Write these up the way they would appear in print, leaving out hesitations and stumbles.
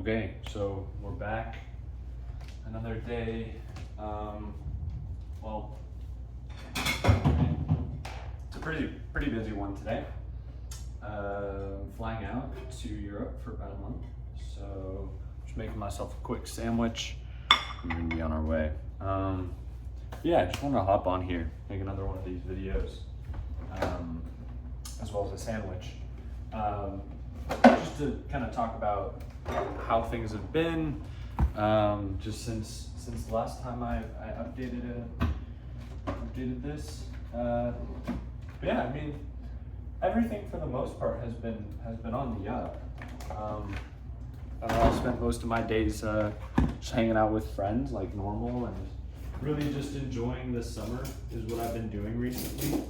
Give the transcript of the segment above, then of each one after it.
Okay, so we're back. Another day. Well, it's a pretty busy one today. Flying out to Europe for about a month. So just making myself a quick sandwich. We're gonna be on our way. Yeah, I just want to hop on here, make another one of these videos, as well as a sandwich. Just to kind of talk about how things have been, just since the last time I updated this. Yeah, I mean, everything for the most part has been on the up. I spent most of my days just hanging out with friends like normal and really just enjoying the summer is what I've been doing recently.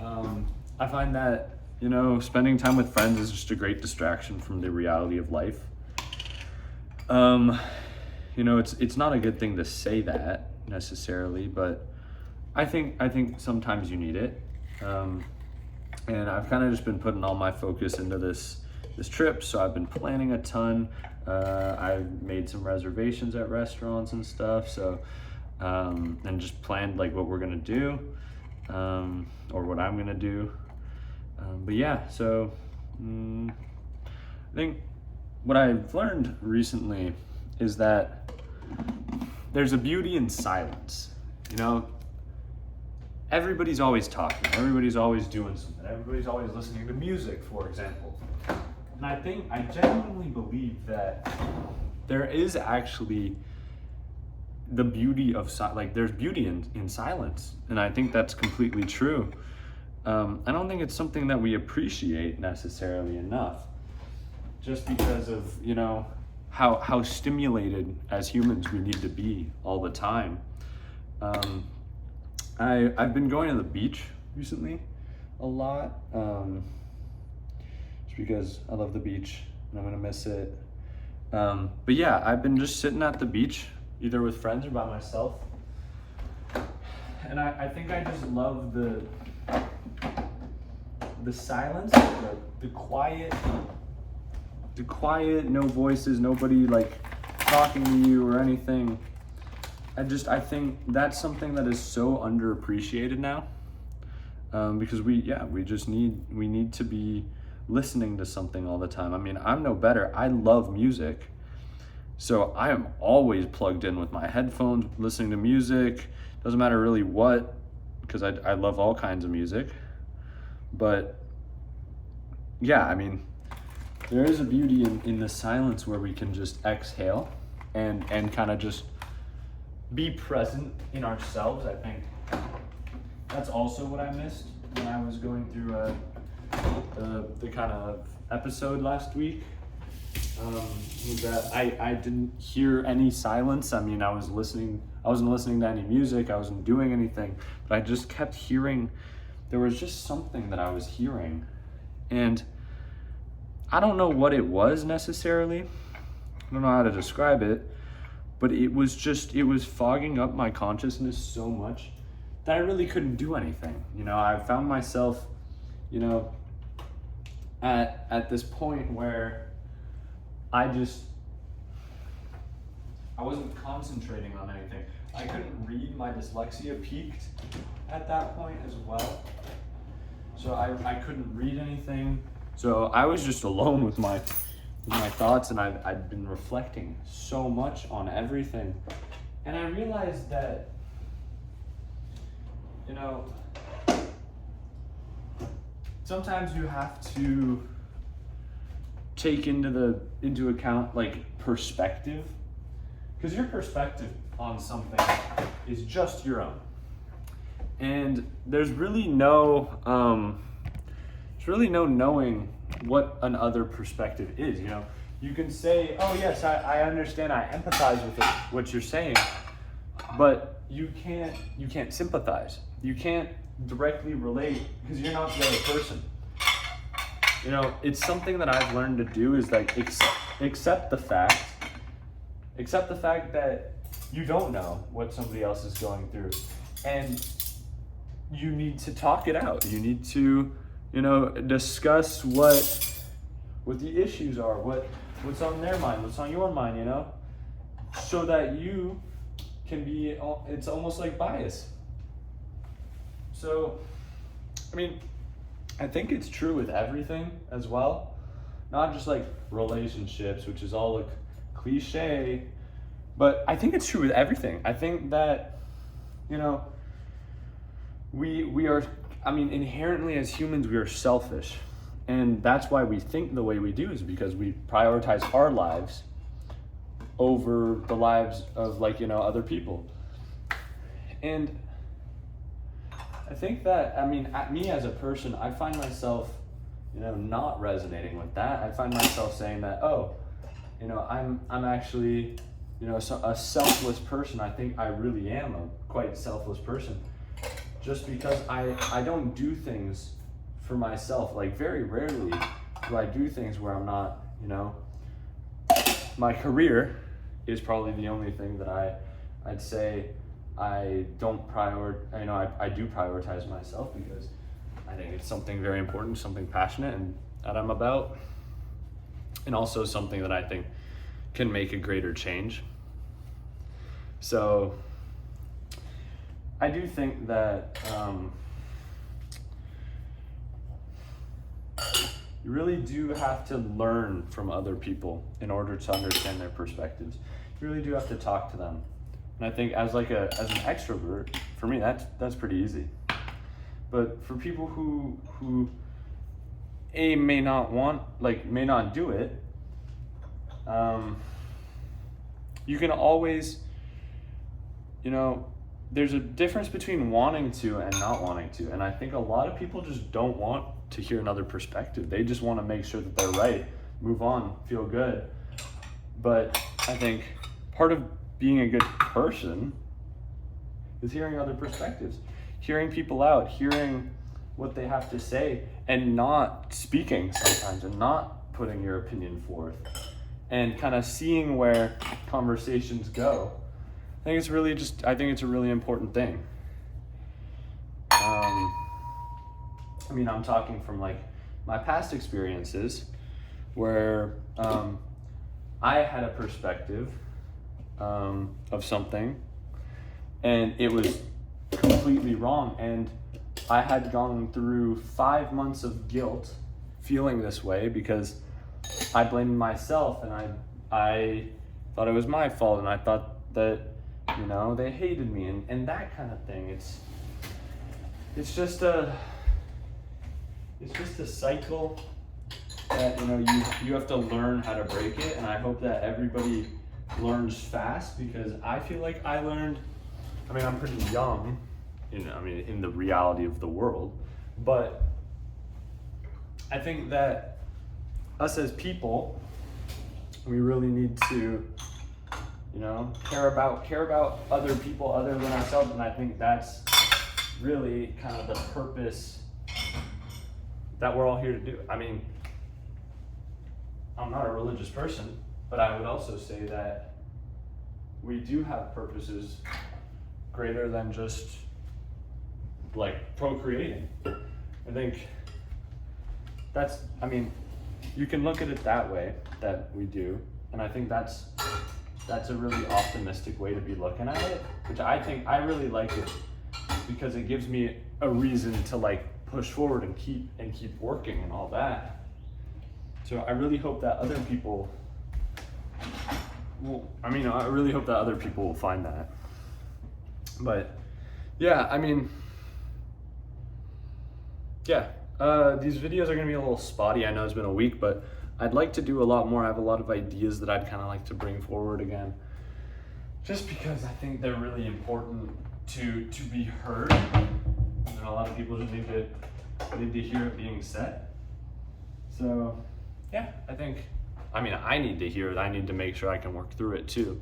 I find that, spending time with friends is just a great distraction from the reality of life. It's not a good thing to say that necessarily, but I think sometimes you need it. And I've kind of just been putting all my focus into this trip, so I've been planning a ton. I've made some reservations at restaurants and stuff, so and just planned like what we're gonna do, or what I'm gonna do. But yeah, so I think what I've learned recently is that there's a beauty in silence. Everybody's always talking, everybody's always doing something, everybody's always listening to music, for example. And I genuinely believe that there is actually the beauty of there's beauty in silence, and I think that's completely true. I don't think it's something that we appreciate necessarily enough, just because of how stimulated as humans we need to be all the time. I've been going to the beach recently a lot, just because I love the beach and I'm gonna miss it. But yeah, I've been just sitting at the beach, either with friends or by myself. And I think I just love the silence, the quiet, no voices, nobody like talking to you or anything. I think that's something that is so underappreciated now, because we need to be listening to something all the time. I mean, I'm no better. I love music, so I am always plugged in with my headphones, listening to music. Doesn't matter really what, because I love all kinds of music. But yeah, I mean, there is a beauty in the silence where we can just exhale and kind of just be present in ourselves. I think that's also what I missed when I was going through the kind of episode last week. Was that I didn't hear any silence. I mean, I wasn't listening to any music, I wasn't doing anything, but I just kept hearing. There was just something that I was hearing, and I don't know what it was necessarily. I don't know how to describe it, but it was fogging up my consciousness so much that I really couldn't do anything. I found myself, at this point where I wasn't concentrating on anything. I couldn't read. My dyslexia peaked at that point as well. So I couldn't read anything. So I was just alone with my thoughts, and I'd been reflecting so much on everything. And I realized that, sometimes you have to take into account like perspective, because your perspective on something is just your own, and there's really no knowing what another perspective is. You can say, oh yes, I understand, I empathize with what you're saying, but you can't sympathize, you can't directly relate, because you're not the other person. It's something that I've learned to do, is like accept the fact that you don't know what somebody else is going through, and you need to talk it out. You need to, discuss what the issues are, what's on their mind, what's on your mind, you know? So that you can be, it's almost like bias. So, I mean, I think it's true with everything as well. Not just like relationships, which is all like cliche, but I think it's true with everything. I think that, you know, we are, I mean, inherently as humans, we are selfish. And that's why we think the way we do, is because we prioritize our lives over the lives of, like, you know, other people. And I think that, I mean, me as a person, I find myself, you know, not resonating with that. I find myself saying that, oh, you know, I'm actually, you know, a selfless person. I think I really am a quite selfless person, just because I don't do things for myself. Like, very rarely do I do things where I'm not, you know, my career is probably the only thing that I'd say I don't prioritize. You know, I do prioritize myself, because I think it's something very important, something passionate and that I'm about, and also something that I think can make a greater change. So I do think that you really do have to learn from other people in order to understand their perspectives. You really do have to talk to them. And I think as an extrovert, for me, that's pretty easy. But for people who may not do it, you can always, you know, there's a difference between wanting to and not wanting to. And I think a lot of people just don't want to hear another perspective. They just want to make sure that they're right, move on, feel good. But I think part of being a good person is hearing other perspectives, hearing people out, hearing what they have to say, and not speaking sometimes, and not putting your opinion forth, and kind of seeing where conversations go. I think it's a really important thing. I mean, I'm talking from like my past experiences where I had a perspective of something, and it was completely wrong. And I had gone through 5 months of guilt feeling this way, because I blamed myself, and I thought it was my fault, and I thought that, you know, they hated me, and that kind of thing. It's just a cycle that, you know, you have to learn how to break it. And I hope that everybody learns fast, because I feel like I learned, I mean, I'm pretty young, you know, I mean, in the reality of the world, but I think that us as people, we really need to, you know, care about other people other than ourselves. And I think that's really kind of the purpose that we're all here to do. I mean, I'm not a religious person, but I would also say that we do have purposes greater than just like procreating. I think you can look at it that way, that we do. And I think that's a really optimistic way to be looking at it, which I think I really like it, because it gives me a reason to like push forward and keep working and all that. So I really hope that other people will find that. But yeah, I mean, yeah, these videos are gonna be a little spotty. I know it's been a week, but I'd like to do a lot more. I have a lot of ideas that I'd kind of like to bring forward again, just because I think they're really important to be heard. And a lot of people just need to hear it being said. So yeah, I need to hear it. I need to make sure I can work through it too.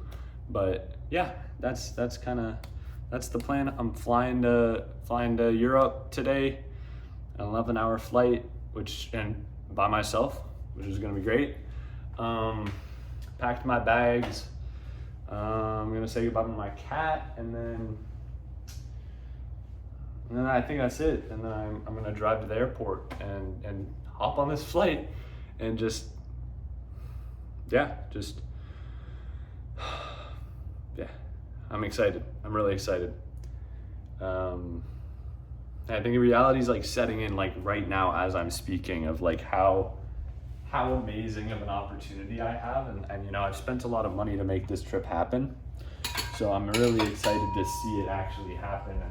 But yeah, that's the plan. I'm flying to Europe today, an 11-hour flight, and by myself, which is gonna be great. Packed my bags. I'm gonna say goodbye to my cat, and then I think that's it. And then I'm gonna drive to the airport and hop on this flight and just yeah, just yeah, I'm excited. I'm really excited. I think reality is like setting in like right now as I'm speaking of like how amazing of an opportunity I have, and you know, I've spent a lot of money to make this trip happen, so I'm really excited to see it actually happen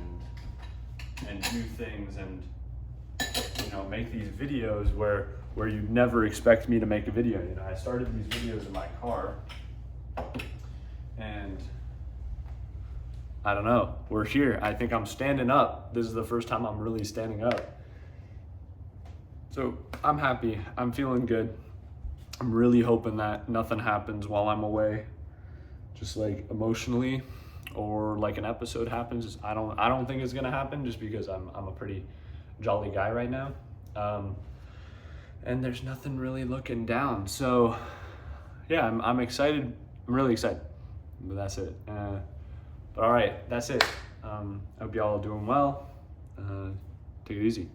and do things and, you know, make these videos where you'd never expect me to make a video. You know, I started these videos in my car, and I don't know, we're here. I think I'm standing up. This is the first time I'm really standing up. So I'm happy, I'm feeling good. I'm really hoping that nothing happens while I'm away, just like emotionally, or like an episode happens. I don't think it's gonna happen, just because I'm a pretty jolly guy right now. And there's nothing really looking down. So yeah, I'm excited. I'm really excited, but that's it. But all right, that's it. I hope y'all are doing well. Take it easy.